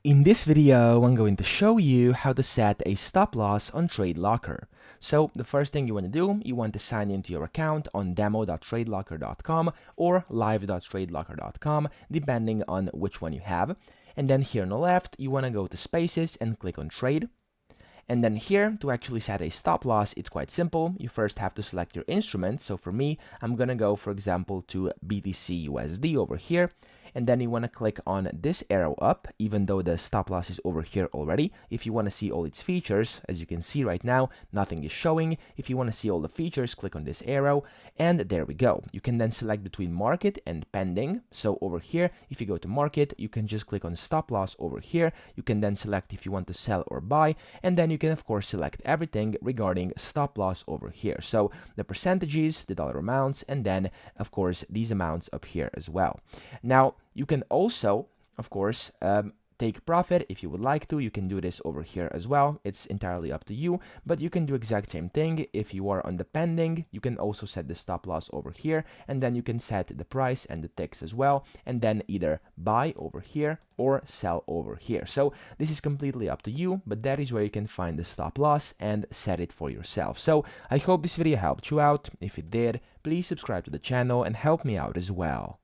In this video, I'm going to show you how to set a stop loss on TradeLocker. So the first thing you want to do, you want to sign into your account on demo.tradelocker.com or live.tradelocker.com, depending on which one you have. And then here on the left, you want to go to Spaces and click on Trade. And then here, to actually set a stop loss, it's quite simple. You first have to select your instrument. So for me, I'm going to go, for example, to BTC USD over here. And then you want to click on this arrow up, even though the stop loss is over here already. If you want to see all its features, as you can see right now, nothing is showing. If you want to see all the features, click on this arrow, and there we go. You can then select between market and pending. So over here, if you go to market, you can just click on stop loss over here. You can then select if you want to sell or buy, and then you can of course select everything regarding stop loss over here. So the percentages, the dollar amounts, and then of course these amounts up here as well. Now, you can also, of course, take profit if you would like to. You can do this over here as well. It's entirely up to you, but you can do exact same thing. If you are on the pending, you can also set the stop loss over here, and then you can set the price and the ticks as well, and then either buy over here or sell over here. So this is completely up to you, but that is where you can find the stop loss and set it for yourself. So I hope this video helped you out. If it did, please subscribe to the channel and help me out as well.